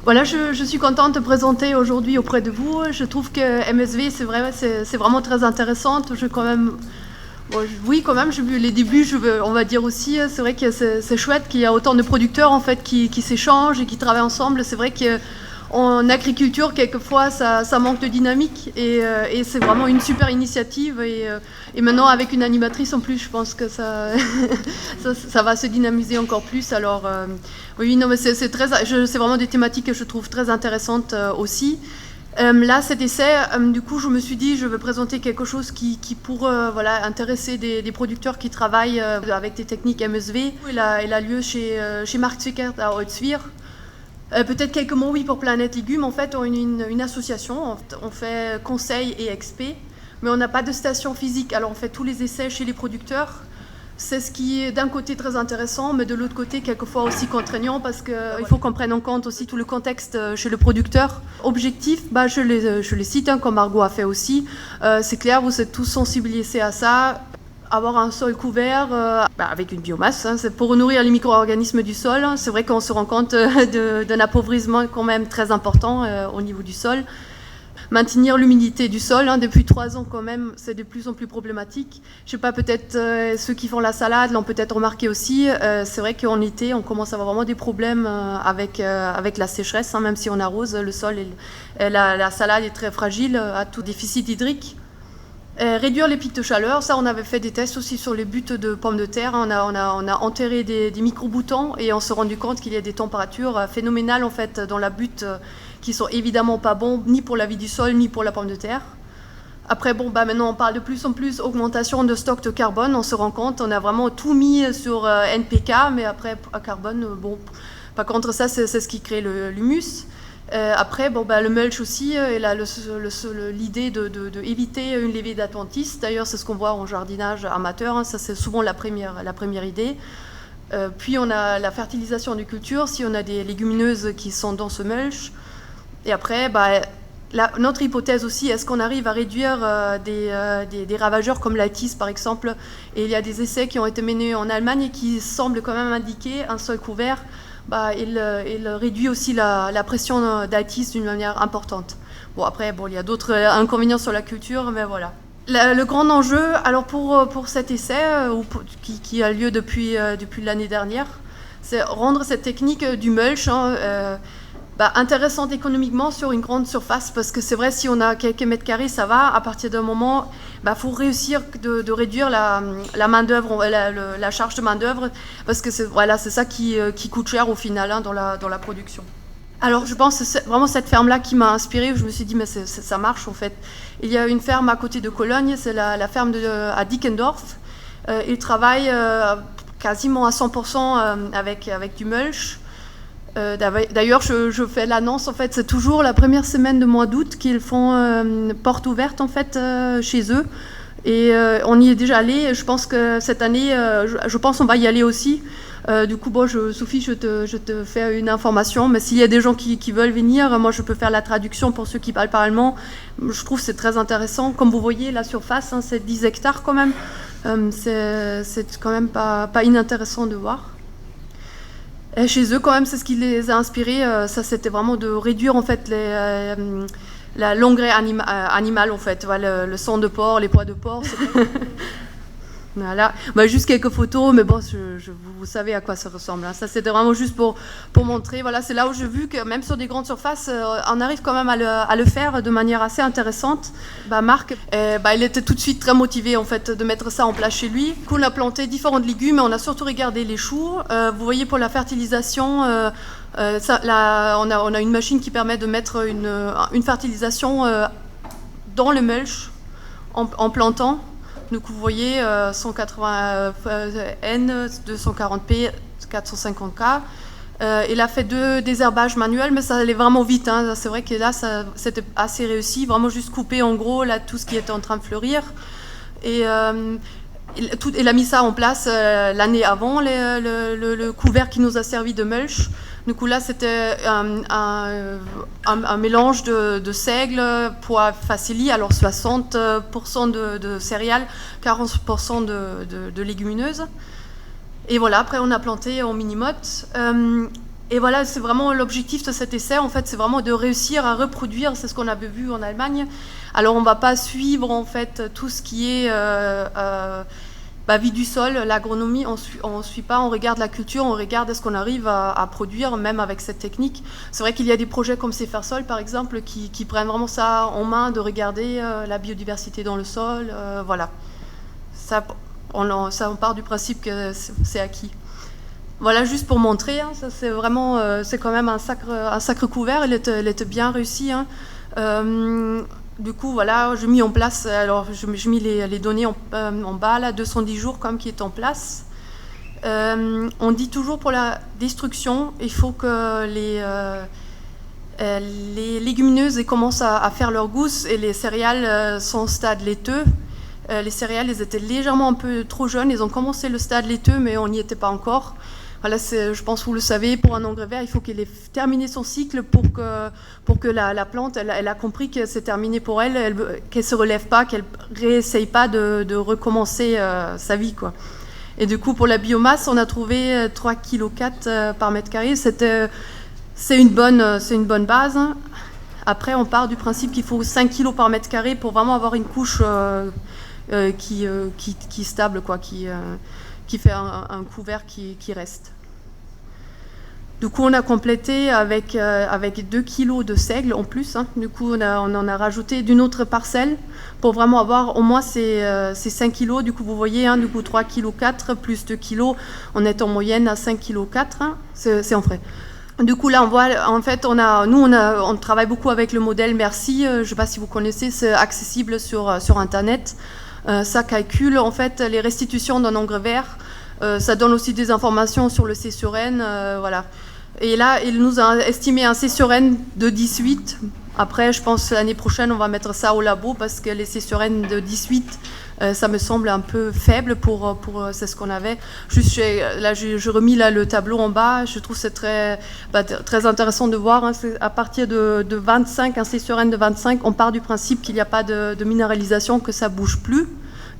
Voilà, je suis contente de présenter aujourd'hui auprès de vous. Je trouve que MSV, c'est vraiment très intéressante. Oui, quand même, j'ai vu les débuts, on va dire aussi. C'est vrai que c'est chouette qu'il y a autant de producteurs en fait qui s'échangent et qui travaillent ensemble. C'est vrai qu'en agriculture, quelquefois, ça manque de dynamique et c'est vraiment une super initiative. Et maintenant, avec une animatrice en plus, je pense que ça va se dynamiser encore plus. Alors, oui, non, mais c'est vraiment des thématiques que je trouve très intéressantes aussi. Là, cet essai, du coup, je me suis dit, je vais présenter quelque chose qui pourrait intéresser des producteurs qui travaillent avec des techniques MSV. Il a lieu chez Mark Zwickert à Holzwihr. Peut-être quelques mots, oui, pour Planète Légumes. En fait, on est une association, on fait conseil et expé, mais on n'a pas de station physique. Alors, on fait tous les essais chez les producteurs. C'est ce qui est d'un côté très intéressant, mais de l'autre côté, quelquefois aussi contraignant, parce qu'il faut qu'on prenne en compte aussi tout le contexte chez le producteur. Objectif, je les cite, comme Margot a fait aussi. C'est clair, vous êtes tous sensibilisés à ça. Avoir un sol couvert avec une biomasse, c'est pour nourrir les micro-organismes du sol. C'est vrai qu'on se rend compte d'un appauvrissement quand même très important au niveau du sol. Maintenir l'humidité du sol, depuis 3 ans quand même, c'est de plus en plus problématique. Je sais pas, peut-être ceux qui font la salade l'ont peut-être remarqué aussi. C'est vrai qu'en été, on commence à avoir vraiment des problèmes avec la sécheresse, même si on arrose le sol. La salade est très fragile à tout déficit hydrique. Réduire les pics de chaleur, ça on avait fait des tests aussi sur les buttes de pommes de terre. On a enterré des micro-boutons et on s'est rendu compte qu'il y a des températures phénoménales en fait dans la butte qui sont évidemment pas bons ni pour la vie du sol ni pour la pomme de terre. Après maintenant on parle de plus en plus augmentation de stock de carbone. On se rend compte, on a vraiment tout mis sur NPK, mais après à carbone, par contre ça c'est ce qui crée l'humus. Après, le mulch aussi, il a l'idée de éviter une levée d'adventices. D'ailleurs, c'est ce qu'on voit en jardinage amateur. Ça, c'est souvent la première idée. Puis, on a la fertilisation des cultures, si on a des légumineuses qui sont dans ce mulch. Et après, notre hypothèse aussi, est-ce qu'on arrive à réduire des ravageurs comme la tisse, par exemple. Et il y a des essais qui ont été menés en Allemagne et qui semblent quand même indiquer un sol couvert. Il réduit aussi la pression d'ATIS d'une manière importante. Après, il y a d'autres inconvénients sur la culture, mais voilà. Le grand enjeu, alors pour cet essai, qui a lieu depuis l'année dernière, c'est rendre cette technique du mulch intéressante économiquement sur une grande surface, parce que c'est vrai, si on a quelques mètres carrés, ça va. À partir d'un moment, faut réussir de réduire la main-d'œuvre, la charge de main-d'œuvre, parce que c'est ça qui coûte cher au final dans la production. Alors, je pense que c'est vraiment cette ferme-là qui m'a inspirée. Je me suis dit, mais ça marche en fait. Il y a une ferme à côté de Cologne, c'est la ferme à Dickendorf. Ils travaillent quasiment à 100% avec du mulch. D'ailleurs, je fais l'annonce, en fait, c'est toujours la première semaine de mois d'août qu'ils font porte ouverte, en fait, chez eux. Et on y est déjà allé. Je pense que cette année, je pense qu'on va y aller aussi. Du coup, Sophie, je te fais une information. Mais s'il y a des gens qui veulent venir, moi, je peux faire la traduction pour ceux qui parlent pas allemand. Je trouve que c'est très intéressant. Comme vous voyez, la surface, c'est 10 hectares quand même. C'est quand même pas inintéressant de voir. Et chez eux, quand même, c'est ce qui les a inspirés. Ça, c'était vraiment de réduire, en fait, l'engrais animal, en fait. Voilà, le sang de porc, les pois de porc. Voilà. Juste quelques photos, mais vous savez à quoi ça ressemble. Ça, c'était vraiment juste pour montrer. Voilà, c'est là où j'ai vu que même sur des grandes surfaces, on arrive quand même à le faire de manière assez intéressante. Marc, il était tout de suite très motivé en fait de mettre ça en place chez lui. Du coup, on a planté différents légumes, mais on a surtout regardé les choux. Vous voyez, pour la fertilisation, on a une machine qui permet de mettre une fertilisation dans le mulch en plantant. Donc vous voyez 180 N, 240 P, 450 K. Il a fait 2 désherbages manuels, mais ça allait vraiment vite. C'est vrai que là, c'était assez réussi. Vraiment juste couper en gros là, tout ce qui était en train de fleurir. Et il a mis ça en place l'année avant, le couvert qui nous a servi de mulch. Du coup là, c'était un mélange de seigle, pois facili, alors 60% de céréales, 40% de légumineuses. Et voilà, après on a planté en mini-motte. Et voilà, c'est vraiment l'objectif de cet essai, en fait, c'est vraiment de réussir à reproduire, c'est ce qu'on avait vu en Allemagne. Alors on ne va pas suivre en fait tout ce qui est vie du sol, l'agronomie, on ne suit pas, on regarde la culture, on regarde ce qu'on arrive à produire, même avec cette technique. C'est vrai qu'il y a des projets comme CFR-Sol, par exemple, qui prennent vraiment ça en main, de regarder la biodiversité dans le sol. Voilà. Ça, on part du principe que c'est acquis. Voilà, juste pour montrer, hein, ça c'est vraiment, c'est quand même un sacre couvert, il était bien réussi. Hein. Du coup, voilà, j'ai mis en place, alors j'ai mis les données en bas, là, 210 jours comme qui est en place. On dit toujours pour la destruction, il faut que les légumineuses commencent à faire leur gousse et les céréales sont au stade laiteux. Les céréales, elles étaient légèrement un peu trop jeunes, ils ont commencé le stade laiteux, mais on n'y était pas encore. Voilà, je pense que vous le savez, pour un engrais vert, il faut qu'elle ait terminé son cycle pour que la plante, elle a compris que c'est terminé pour elle, qu'elle ne se relève pas, qu'elle ne réessaye pas de recommencer sa vie, quoi. Et du coup, pour la biomasse, on a trouvé 3,4 kg par mètre carré. C'est une bonne base. Hein. Après, on part du principe qu'il faut 5 kg par mètre carré pour vraiment avoir une couche qui est stable, quoi, qui fait un couvert qui reste. Du coup, on a complété avec 2 kg de seigle en plus. Hein. Du coup, on en a rajouté d'une autre parcelle pour vraiment avoir au moins ces 5 kg. Du coup, vous voyez, hein, du coup, 3,4 kg plus 2 kg, on est en moyenne à 5,4 kg. Hein. C'est en frais. Du coup, là, on voit, en fait, on travaille beaucoup avec le modèle Merci. Je ne sais pas si vous connaissez, c'est accessible sur Internet. Ça calcule, en fait, les restitutions d'un engrais vert. Ça donne aussi des informations sur le C sur N, voilà. Et là, il nous a estimé un C sur N de 18. Après, je pense que l'année prochaine, on va mettre ça au labo parce que les C sur N de 18, ça me semble un peu faible pour c'est ce qu'on avait. Juste, là, j'ai remis là, le tableau en bas. Je trouve que c'est très intéressant de voir. Hein, à partir de 25, un C sur N de 25, on part du principe qu'il n'y a pas de minéralisation, que ça ne bouge plus.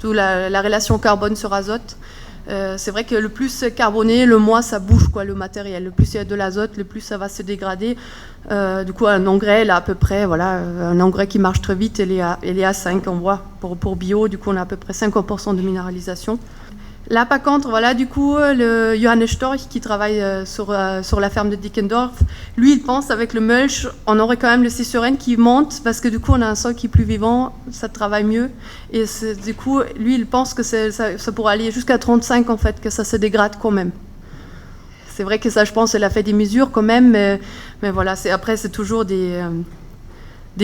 D'où la relation carbone sur azote. C'est vrai que le plus carboné, le moins ça bouge, quoi, le matériel. Le plus il y a de l'azote, le plus ça va se dégrader. Du coup, un engrais, là, à peu près, voilà, un engrais qui marche très vite, il est à 5, on voit, pour bio. Du coup, on a à peu près 50% de minéralisation. Là, par contre, voilà, du coup, le Johannes Storch, qui travaille sur la ferme de Dickendorf, lui, il pense avec le mulch, on aurait quand même le C sur N qui monte, parce que du coup, on a un sol qui est plus vivant, ça travaille mieux. Et du coup, lui, il pense que ça pourrait aller jusqu'à 35, en fait, que ça se dégrade quand même. C'est vrai que ça, je pense, elle a fait des mesures quand même, mais voilà, après, c'est toujours des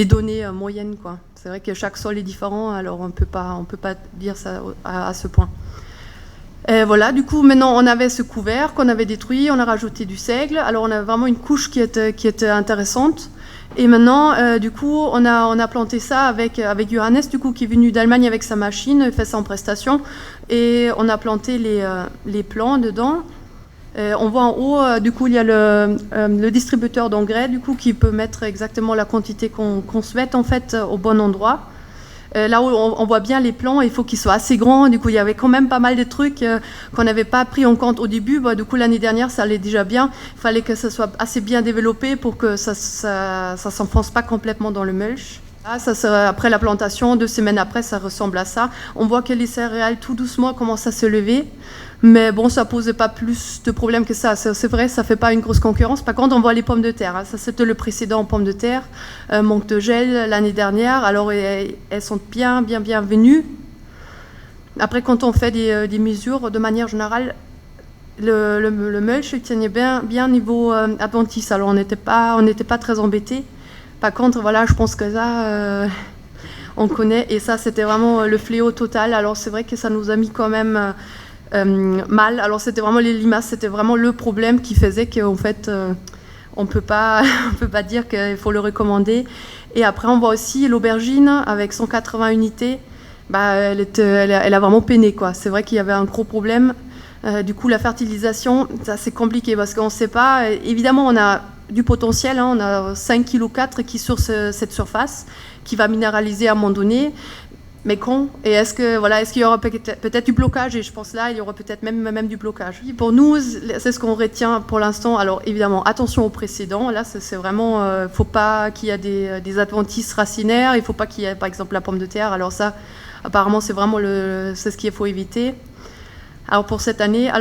données moyennes, quoi. C'est vrai que chaque sol est différent, alors on peut pas dire ça à ce point. Voilà, du coup, maintenant, on avait ce couvert qu'on avait détruit, on a rajouté du seigle. Alors, on a vraiment une couche qui était intéressante. Et maintenant, du coup, on a planté ça avec Johannes, du coup, qui est venu d'Allemagne avec sa machine, il fait ça en prestation. Et on a planté les plants dedans. On voit en haut, du coup, il y a le distributeur d'engrais, du coup, qui peut mettre exactement la quantité qu'on souhaite, en fait, au bon endroit. Là où on voit bien les plants, il faut qu'ils soient assez grands. Du coup, il y avait quand même pas mal de trucs qu'on n'avait pas pris en compte au début. Du coup, l'année dernière, ça allait déjà bien. Il fallait que ça soit assez bien développé pour que ça s'enfonce pas complètement dans le mulch. Là, après la plantation, 2 semaines après, ça ressemble à ça. On voit que les céréales, tout doucement, commencent à se lever. Mais bon, ça posait pas plus de problèmes que ça. C'est vrai, ça fait pas une grosse concurrence. Par contre, on voit les pommes de terre. Hein. Ça, c'était le précédent pommes de terre. Manque de gel l'année dernière. Alors, elles sont bien venues. Après, quand on fait des mesures, de manière générale, le mulch tenait bien niveau adventice. Alors, on n'était pas très embêtés. Par contre, voilà, je pense que ça, on connaît. Et ça, c'était vraiment le fléau total. Alors, c'est vrai que ça nous a mis quand même mal. Alors, c'était vraiment les limaces, c'était vraiment le problème qui faisait qu'en fait, on peut pas dire qu'il faut le recommander. Et après, on voit aussi l'aubergine avec 180 unités. Elle a vraiment peiné, quoi. C'est vrai qu'il y avait un gros problème. Du coup, la fertilisation, ça, c'est compliqué parce qu'on ne sait pas. Évidemment, on a du potentiel. Hein, on a 5,4 kg qui est sur cette surface, qui va minéraliser à un moment donné. mais quand? Et est-ce qu'il y aura peut-être du blocage? Et je pense là, il y aura peut-être même du blocage. Pour nous, c'est ce qu'on retient pour l'instant. Alors évidemment, attention aux précédents. Là, c'est vraiment, faut pas qu'il y ait des adventices racinaires. Il faut pas qu'il y ait, par exemple, la pomme de terre. Alors ça, apparemment, c'est vraiment c'est ce qu'il faut éviter. Alors pour cette année,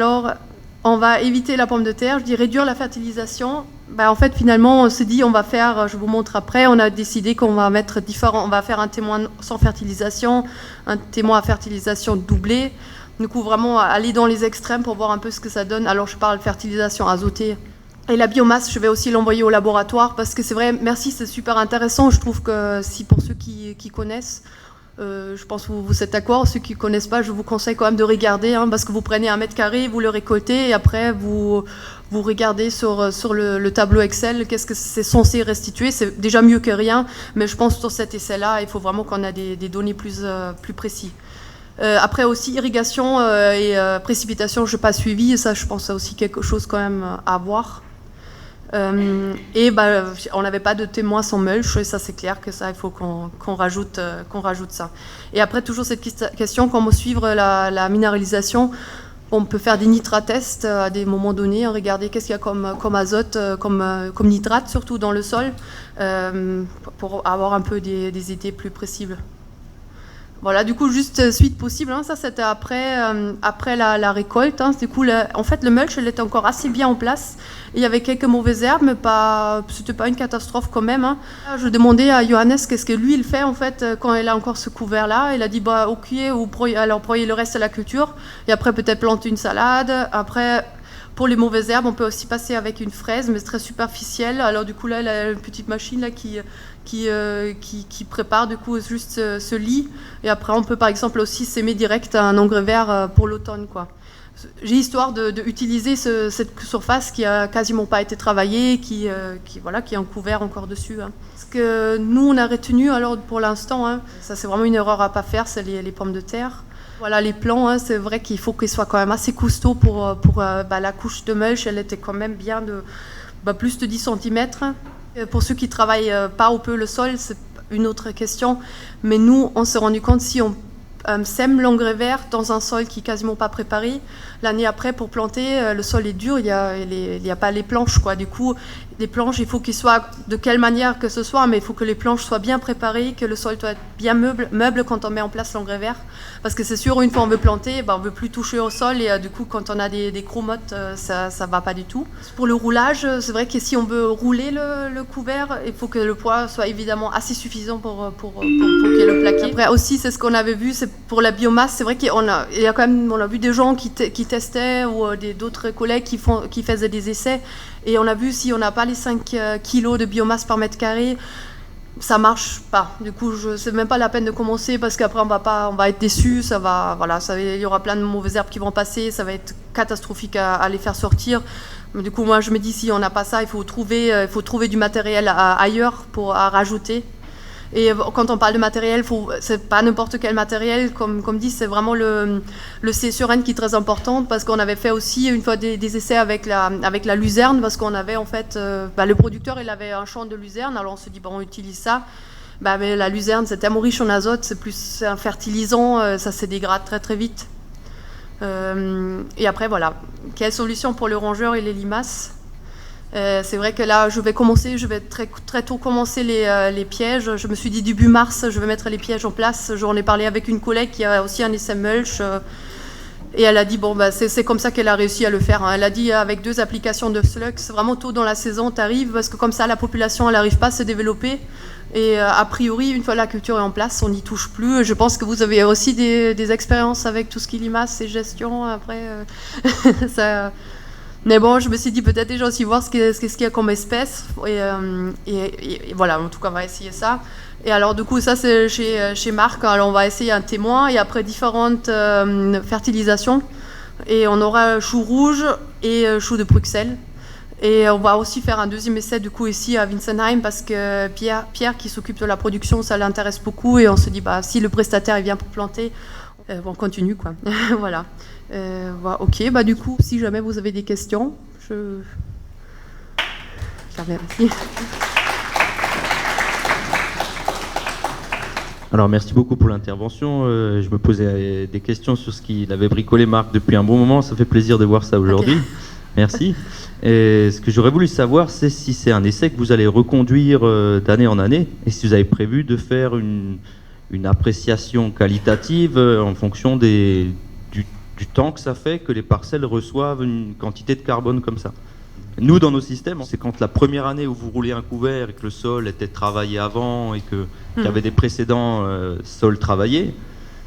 on va éviter la pomme de terre. Je dis réduire la fertilisation. En fait, finalement, on s'est dit, on va faire, je vous montre après, on a décidé qu'on va mettre on va faire un témoin sans fertilisation, un témoin à fertilisation doublée. Du coup, vraiment aller dans les extrêmes pour voir un peu ce que ça donne. Alors, je parle de fertilisation azotée. Et la biomasse, je vais aussi l'envoyer au laboratoire parce que c'est vrai, merci, c'est super intéressant. Je trouve que si pour ceux qui connaissent, je pense que vous êtes d'accord. Ceux qui ne connaissent pas, je vous conseille quand même de regarder, parce que vous prenez 1 mètre carré, vous le récoltez et après vous regardez sur le tableau Excel qu'est-ce que c'est censé restituer. C'est déjà mieux que rien, mais je pense que sur cet essai-là, il faut vraiment qu'on ait des données plus précises. Après aussi, irrigation et précipitation, je n'ai pas suivi, et ça, je pense que c'est aussi quelque chose quand même à voir. On n'avait pas de témoins sans mulch, et ça c'est clair que ça il faut qu'on rajoute ça. Et après toujours cette question, comment suivre la minéralisation. On peut faire des nitratests à des moments donnés, regarder qu'est-ce qu'il y a comme azote, comme nitrate surtout dans le sol, pour avoir un peu des idées plus précises. Voilà, du coup, juste suite possible, ça c'était après la récolte. Du coup, en fait, le mulch, il était encore assez bien en place. Il y avait quelques mauvaises herbes, mais c'était pas une catastrophe quand même. Je demandais à Johannes qu'est-ce que lui, il fait en fait quand il a encore ce couvert-là. Il a dit, ok, alors broyer le reste de la culture, et après peut-être planter une salade. Après, pour les mauvaises herbes, on peut aussi passer avec une fraise, mais c'est très superficiel. Alors du coup, là, il a une petite machine là, qui prépare du coup juste ce lit. Et après, on peut par exemple aussi s'aimer direct un engrais vert pour l'automne, quoi. J'ai histoire d'utiliser cette surface qui a quasiment pas été travaillée, qui est en couvert encore dessus. Ce que nous on a retenu alors pour l'instant, ça c'est vraiment une erreur à pas faire, c'est les pommes de terre. Voilà, les plants, c'est vrai qu'il faut qu'ils soient quand même assez costauds pour la couche de mulch, elle était quand même bien de plus de 10 cm. Pour ceux qui travaillent pas ou peu le sol, c'est une autre question. Mais nous, on s'est rendu compte, si on sème l'engrais vert dans un sol qui est quasiment pas préparé, l'année après, pour planter, le sol est dur, il y a pas les planches, quoi. Du coup, les planches, il faut qu'ils soient de quelle manière que ce soit, mais il faut que les planches soient bien préparées, que le sol doit être bien meuble quand on met en place l'engrais vert. Parce que c'est sûr, une fois on veut planter, on veut plus toucher au sol, et du coup, quand on a des gros mottes, ça va pas du tout. Pour le roulage, c'est vrai que si on veut rouler le couvert, il faut que le poids soit évidemment assez suffisant pour qu'il y ait le plaqué. Après aussi, c'est ce qu'on avait vu, c'est pour la biomasse, c'est vrai on a vu des gens qui testaient, ou d'autres collègues qui faisaient des essais, et on a vu si on n'a pas les 5 kilos de biomasse par mètre carré, ça marche pas. Du coup, c'est même pas la peine de commencer, parce qu'après on va être déçus, il y aura plein de mauvaises herbes qui vont passer, ça va être catastrophique à les faire sortir. Du coup, moi je me dis, si on n'a pas ça, il faut trouver du matériel ailleurs à rajouter. Et quand on parle de matériel, c'est pas n'importe quel matériel, comme dit, c'est vraiment le C/N qui est très important, parce qu'on avait fait aussi une fois des essais avec la luzerne, parce qu'on avait en fait, le producteur il avait un champ de luzerne, alors on se dit on utilise ça, mais la luzerne c'est tellement riche en azote, c'est un fertilisant, ça se dégrade très très vite. Et après voilà, quelle solution pour le rongeur et les limaces? C'est vrai que là, je vais très, très tôt commencer les pièges. Je me suis dit début mars, je vais mettre les pièges en place. J'en ai parlé avec une collègue qui a aussi un essai mulch. Et elle a dit, c'est comme ça qu'elle a réussi à le faire. Elle a dit, avec 2 applications de slux, vraiment tôt dans la saison, tu arrives, parce que comme ça, la population, elle n'arrive pas à se développer. Et a priori, une fois la culture est en place, on n'y touche plus. Je pense que vous avez aussi des expériences avec tout ce qui est limaces et gestion. Après, ça... Mais bon, je me suis dit peut-être déjà aussi voir ce qu'il y a comme espèce. Et voilà, en tout cas, on va essayer ça. Et alors, du coup, ça, c'est chez Marc. Alors, on va essayer un témoin et après différentes fertilisations. Et on aura chou rouge et chou de Bruxelles. Et on va aussi faire un deuxième essai, du coup, ici à Winsenheim, parce que Pierre qui s'occupe de la production, ça l'intéresse beaucoup. Et on se dit, si le prestataire il vient pour planter, on continue, quoi. Voilà. Ok, du coup, si jamais vous avez des questions, je remercie. Alors merci beaucoup pour l'intervention. Je me posais des questions sur ce qu'il avait bricolé Marc depuis un bon moment. Ça fait plaisir de voir ça aujourd'hui. Okay. Merci. Et ce que j'aurais voulu savoir, c'est si c'est un essai que vous allez reconduire d'année en année et si vous avez prévu de faire une appréciation qualitative en fonction du temps que ça fait que les parcelles reçoivent une quantité de carbone comme ça. Nous, dans nos systèmes, c'est quand la première année où vous roulez un couvert et que le sol était travaillé avant et qu'il y avait des précédents sols travaillés,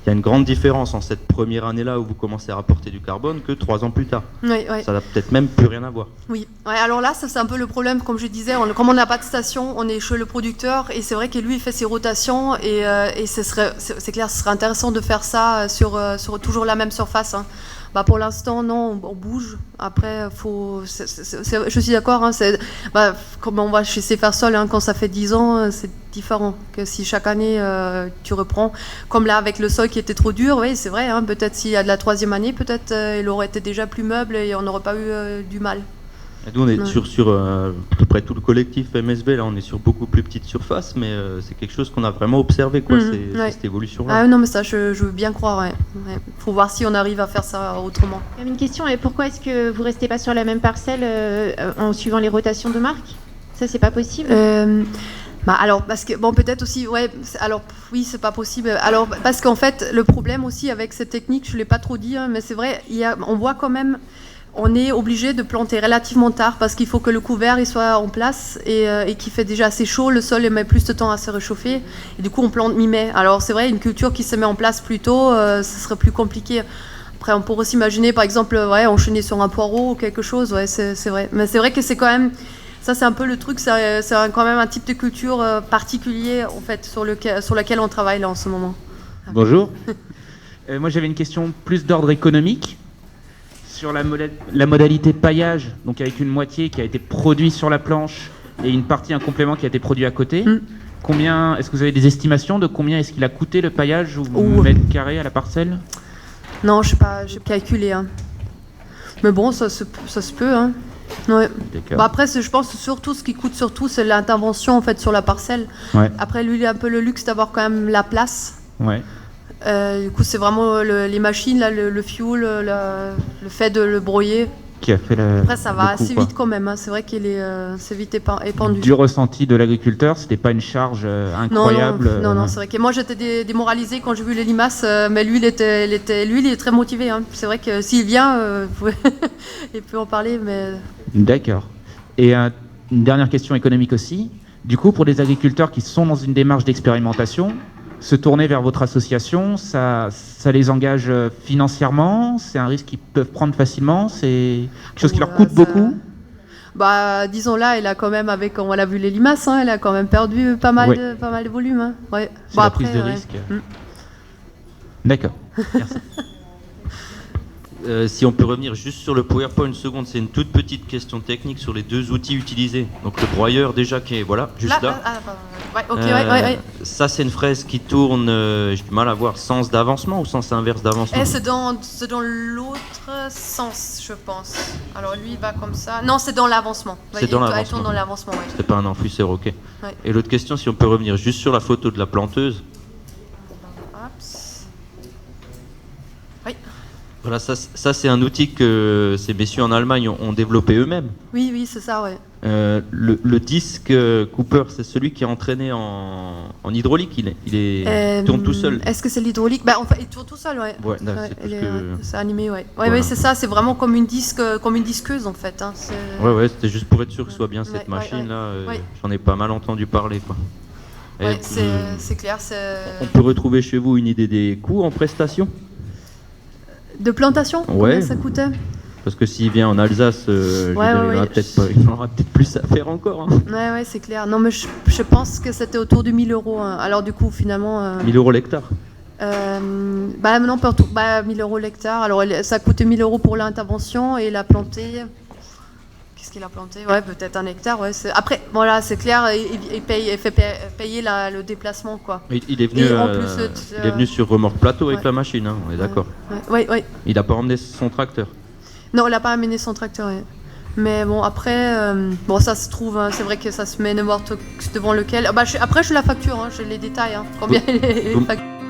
il y a une grande différence en cette première année-là où vous commencez à rapporter du carbone que 3 ans plus tard. Oui. Ça n'a peut-être même plus rien à voir. Oui, alors là, ça c'est un peu le problème, comme je disais, comme on n'a pas de station, on est chez le producteur et c'est vrai que lui, il fait ses rotations et c'est clair, ce serait intéressant de faire ça sur toujours la même surface. Hein. Pour l'instant, non, on bouge. Après, je suis d'accord. Hein, comme on va chez Cefersol, hein, quand ça fait 10 ans, c'est différent que si chaque année tu reprends. Comme là, avec le sol qui était trop dur, oui, c'est vrai. Hein, peut-être s'il y a de la 3e année, peut-être il aurait été déjà plus meuble et on n'aurait pas eu du mal. Et nous, on est sur à peu près tout le collectif MSV, là, on est sur beaucoup plus petite surface, mais c'est quelque chose qu'on a vraiment observé, quoi, cette évolution-là. Ah non, mais ça, je veux bien croire, ouais. Faut voir si on arrive à faire ça autrement. Il y a une question, pourquoi est-ce que vous restez pas sur la même parcelle en suivant les rotations de Marc ? Ça, c'est pas possible alors, parce que, bon, peut-être aussi, oui, c'est pas possible. Alors, parce qu'en fait, le problème aussi avec cette technique, je l'ai pas trop dit, hein, mais c'est vrai, on voit quand même... On est obligé de planter relativement tard parce qu'il faut que le couvert il soit en place et qu'il fait déjà assez chaud, le sol met plus de temps à se réchauffer et du coup on plante mi-mai. Alors c'est vrai, une culture qui se met en place plus tôt, ce serait plus compliqué. Après on pourrait s'imaginer par exemple enchaîner sur un poireau ou quelque chose, c'est vrai. Mais c'est vrai que c'est quand même, ça c'est un peu le truc, c'est quand même un type de culture particulier en fait sur laquelle on travaille là en ce moment. Bonjour. Moi j'avais une question plus d'ordre économique. Sur la modalité paillage, donc avec une moitié qui a été produite sur la planche et une partie, un complément qui a été produit à côté. Combien, est-ce que vous avez des estimations de combien est-ce qu'il a coûté le paillage au mètre carré à la parcelle ? Non, je sais pas, j'ai calculé. Hein. Mais bon, ça se peut. Hein. Ouais. Après, je pense surtout ce qui coûte surtout, c'est l'intervention en fait sur la parcelle. Ouais. Après, lui, il a un peu le luxe d'avoir quand même la place. Ouais. Du coup, c'est vraiment les machines, là, le fuel, le fait de le broyer. Qui a fait Après, ça va assez vite quand même. Hein. C'est vrai qu'il c'est vite épandu. Du ressenti de l'agriculteur, c'était pas une charge incroyable. Non, c'est vrai que moi j'étais démoralisée quand j'ai vu les limaces, mais lui, il est très motivé. Hein. C'est vrai que s'il vient, il peut en parler. Mais... D'accord. Et une dernière question économique aussi. Du coup, pour les agriculteurs qui sont dans une démarche d'expérimentation, se tourner vers votre association, ça les engage financièrement? C'est un risque qu'ils peuvent prendre facilement? C'est quelque chose qui leur coûte beaucoup? Disons là, elle a quand même, on l'a vu les limaces, hein, elle a quand même perdu pas mal de volume. Hein. Ouais. C'est la prise de risque. D'accord, merci. Si on peut revenir juste sur le PowerPoint une seconde, c'est une toute petite question technique sur les 2 outils utilisés. Donc le broyeur déjà qui est juste là. Ça c'est une fraise qui tourne, j'ai du mal à voir, sens d'avancement ou sens inverse d'avancement? C'est dans l'autre sens, je pense. Alors lui il va comme ça. Non, c'est dans l'avancement. C'est dans l'avancement. Il tourne dans l'avancement, oui. C'est pas un enfouisseur, ok. Ouais. Et l'autre question, si on peut revenir juste sur la photo de la planteuse. Voilà, ça c'est un outil que ces messieurs en Allemagne ont développé eux-mêmes. Oui, c'est ça, ouais. Le disque Cooper, c'est celui qui est entraîné en hydraulique, il tourne tout seul. Est-ce que c'est l'hydraulique? En fait, il tourne tout seul, ouais. C'est animé, ouais. Voilà. Ouais, c'est ça, c'est vraiment comme une disqueuse en fait. Hein. Ouais, c'était juste pour être sûr que ce soit bien cette machine-là. J'en ai pas mal entendu parler, quoi. Ouais, c'est clair. On peut retrouver chez vous une idée des coûts en prestation? De plantation? Ouais. Combien ça coûtait? Parce que s'il vient en Alsace, il aura peut-être plus à faire encore. Hein. Ouais, c'est clair. Non, mais je pense que c'était autour de 1 000 €. Hein. Alors du coup, finalement... 1 000 € l'hectare? Non, pas tout. 1 000 € l'hectare. Alors ça coûtait 1 000 € pour l'intervention et la planter... Qu'est-ce qu'il a planté? Ouais, peut-être 1 hectare. Ouais. Après, voilà, c'est clair, il fait payer le déplacement, quoi. Il est venu, il est venu sur remorque plateau avec la machine, hein, on est d'accord. Ouais. Il n'a pas emmené son tracteur? Non, il n'a pas amené son tracteur. Ouais. Mais bon, après, bon, ça se trouve, hein, c'est vrai que ça se met n'importe devant lequel. Bah, après, je la facture, hein, j'ai les détails, hein, combien les factures.